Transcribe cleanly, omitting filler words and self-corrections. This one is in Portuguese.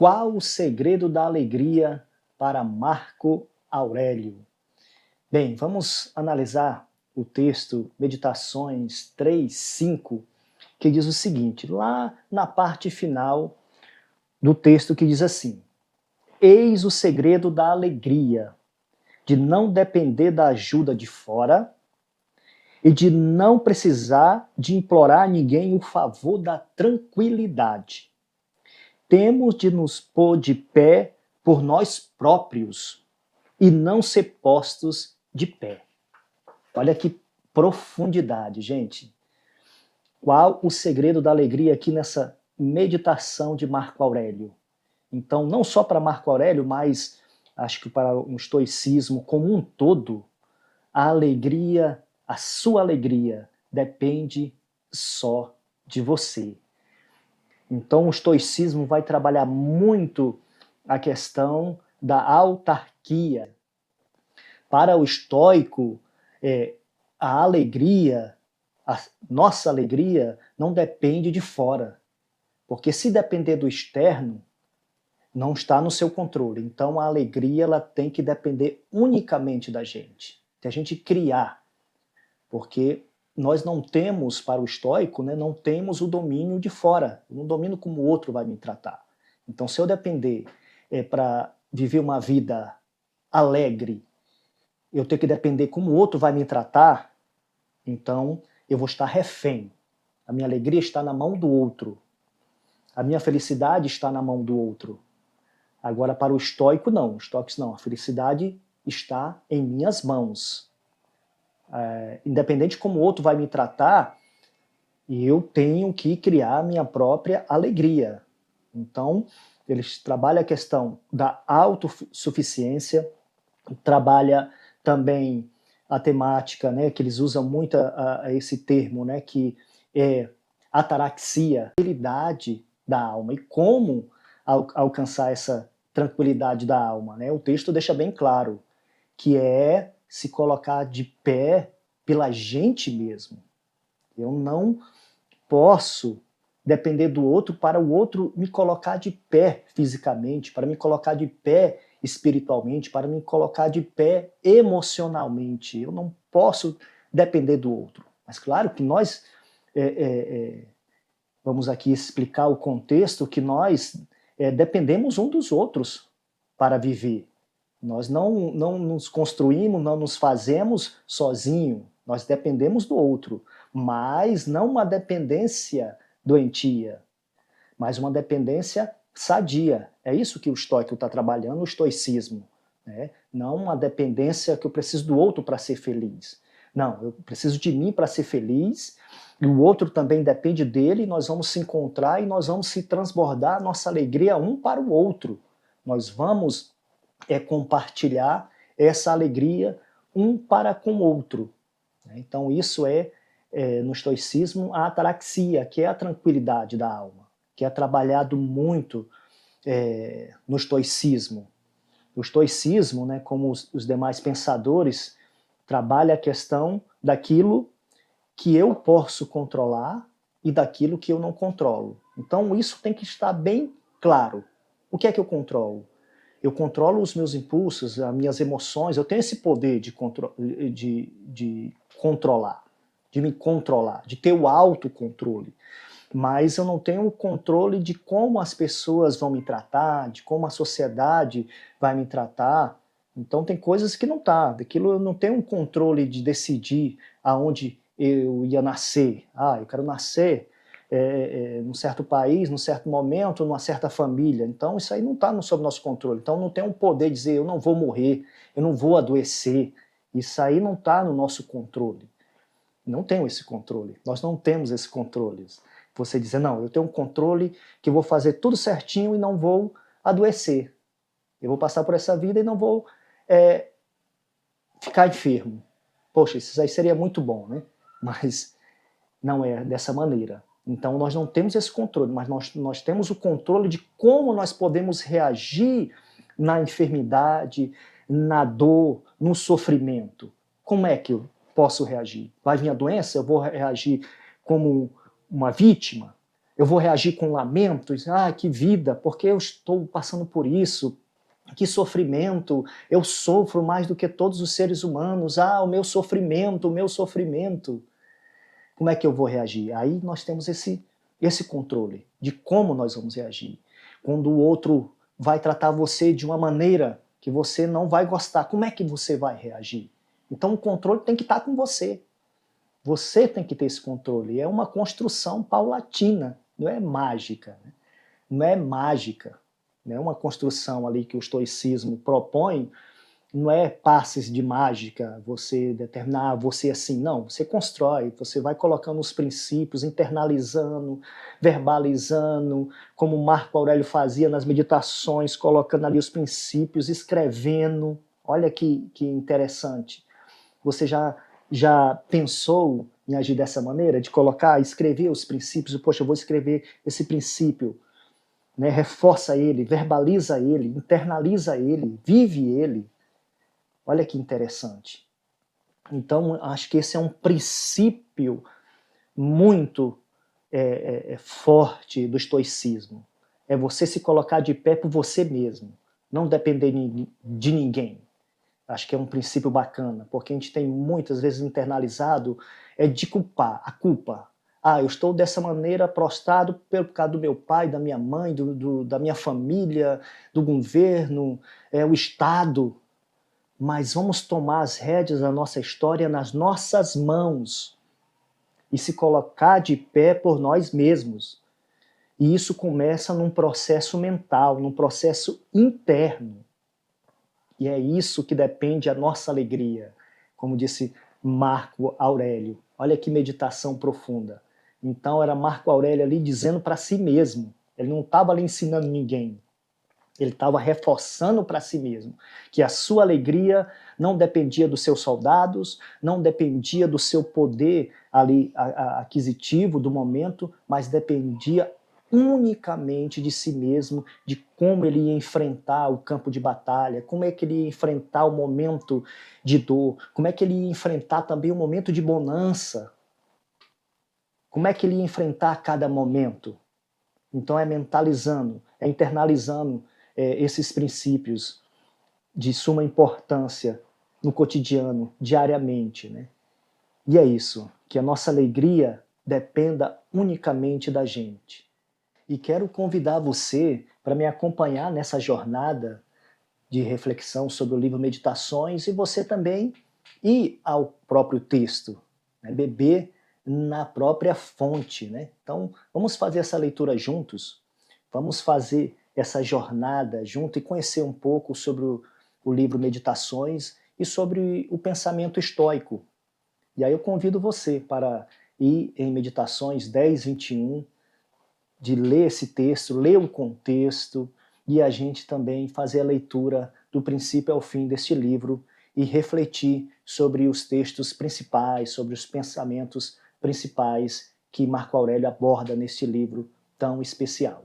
Qual o segredo da alegria para Marco Aurélio? Bem, vamos analisar o texto Meditações 3:5, que diz o seguinte, lá na parte final do texto que diz assim: eis o segredo da alegria, de não depender da ajuda de fora e de não precisar de implorar a ninguém o favor da tranquilidade. Temos de nos pôr de pé por nós próprios e não ser postos de pé. Olha que profundidade, gente. Qual o segredo da alegria aqui nessa meditação de Marco Aurélio? Então, não só para Marco Aurélio, mas acho que para o estoicismo como um todo, a alegria, a sua alegria, depende só de você. Então, o estoicismo vai trabalhar muito a questão da autarquia. Para o estoico, a alegria, a nossa alegria, não depende de fora. Porque se depender do externo, não está no seu controle. Então, a alegria ela tem que depender unicamente da gente. De a gente criar. Porque nós não temos, para o estoico, né, não temos o domínio de fora. Eu não domino como o outro vai me tratar. Então, se eu depender para viver uma vida alegre, eu tenho que depender como o outro vai me tratar, então eu vou estar refém. A minha alegria está na mão do outro. A minha felicidade está na mão do outro. Agora, para o estoico, não. Os estoicos não. A felicidade está em minhas mãos. Independente de como o outro vai me tratar, eu tenho que criar a minha própria alegria. Então, eles trabalham a questão da autossuficiência, trabalha também a temática, né, que eles usam muito esse termo, né, que é ataraxia, tranquilidade da alma. E como alcançar essa tranquilidade da alma? Né? O texto deixa bem claro que é se colocar de pé pela gente mesmo. Eu não posso depender do outro para o outro me colocar de pé fisicamente, para me colocar de pé espiritualmente, para me colocar de pé emocionalmente. Eu não posso depender do outro. Mas claro que nós vamos aqui explicar o contexto que nós dependemos um dos outros para viver. Nós não nos construímos, não nos fazemos sozinho. Nós dependemos do outro, mas não uma dependência doentia, mas uma dependência sadia. É isso que o estoico está trabalhando, o estoicismo. Né? Não uma dependência que eu preciso do outro para ser feliz. Não, eu preciso de mim para ser feliz, e o outro também depende dele, e nós vamos se encontrar e nós vamos se transbordar a nossa alegria um para o outro. Nós vamos compartilhar essa alegria um para com o outro. Então isso no estoicismo, a ataraxia, que é a tranquilidade da alma, que é trabalhado muito no estoicismo. O estoicismo, né, como os demais pensadores, trabalha a questão daquilo que eu posso controlar e daquilo que eu não controlo. Então isso tem que estar bem claro. O que é que eu controlo? Eu controlo os meus impulsos, as minhas emoções, eu tenho esse poder de controlar, de me controlar, de ter o autocontrole. Mas eu não tenho o controle de como as pessoas vão me tratar, de como a sociedade vai me tratar. Então tem coisas que não tá, daquilo eu não tenho um controle de decidir aonde eu ia nascer. Eu quero nascer num certo país, num certo momento, numa certa família. Então isso aí não está sob nosso controle. Então não tem um poder de dizer eu não vou morrer, eu não vou adoecer. Isso aí não está no nosso controle. Não tenho esse controle. Nós não temos esse controle. Você dizer, não, eu tenho um controle que eu vou fazer tudo certinho e não vou adoecer. Eu vou passar por essa vida e não vou ficar enfermo. Poxa, isso aí seria muito bom, né? Mas não é dessa maneira. Então nós não temos esse controle, mas nós temos o controle de como nós podemos reagir na enfermidade, na dor, no sofrimento. Como é que eu posso reagir? Vai vir a doença, eu vou reagir como uma vítima? Eu vou reagir com lamentos? Ah, que vida, porque eu estou passando por isso? Que sofrimento, eu sofro mais do que todos os seres humanos. Ah, o meu sofrimento, o meu sofrimento. Como é que eu vou reagir? Aí nós temos esse controle de como nós vamos reagir. Quando o outro vai tratar você de uma maneira que você não vai gostar, como é que você vai reagir? Então o controle tem que estar com você. Você tem que ter esse controle. É uma construção paulatina, não é mágica. Né? Não é mágica. Não é uma construção ali que o estoicismo propõe, não é passes de mágica, você determinar, você assim, não, você constrói, você vai colocando os princípios, internalizando, verbalizando, como Marco Aurélio fazia nas meditações, colocando ali os princípios, escrevendo. Olha que interessante. Você já pensou em agir dessa maneira, de colocar, escrever os princípios, poxa, eu vou escrever esse princípio, né? Reforça ele, verbaliza ele, internaliza ele, vive ele. Olha que interessante. Então, acho que esse é um princípio muito forte do estoicismo. É você se colocar de pé por você mesmo, não depender de ninguém. Acho que é um princípio bacana, porque a gente tem muitas vezes internalizado de culpar, a culpa. Ah, eu estou dessa maneira prostrado por causa do meu pai, da minha mãe, da minha família, do governo, o Estado. Mas vamos tomar as rédeas da nossa história nas nossas mãos e se colocar de pé por nós mesmos. E isso começa num processo mental, num processo interno. E é isso que depende a nossa alegria, como disse Marco Aurélio. Olha que meditação profunda. Então era Marco Aurélio ali dizendo para si mesmo. Ele não estava ali ensinando ninguém. Ele estava reforçando para si mesmo que a sua alegria não dependia dos seus soldados, não dependia do seu poder ali aquisitivo do momento, mas dependia unicamente de si mesmo, de como ele ia enfrentar o campo de batalha, como é que ele ia enfrentar o momento de dor, como é que ele ia enfrentar também o momento de bonança, como é que ele ia enfrentar cada momento. Então é mentalizando, é internalizando esses princípios de suma importância no cotidiano, diariamente. Né? E é isso, que a nossa alegria dependa unicamente da gente. E quero convidar você para me acompanhar nessa jornada de reflexão sobre o livro Meditações e você também ir ao próprio texto, né? Beber na própria fonte. Né? Então, vamos fazer essa leitura juntos, vamos fazer essa jornada junto e conhecer um pouco sobre o livro Meditações e sobre o pensamento estoico. E aí eu convido você para ir em Meditações 10, 21, de ler esse texto, ler o contexto e a gente também fazer a leitura do princípio ao fim deste livro e refletir sobre os textos principais, sobre os pensamentos principais que Marco Aurélio aborda neste livro tão especial.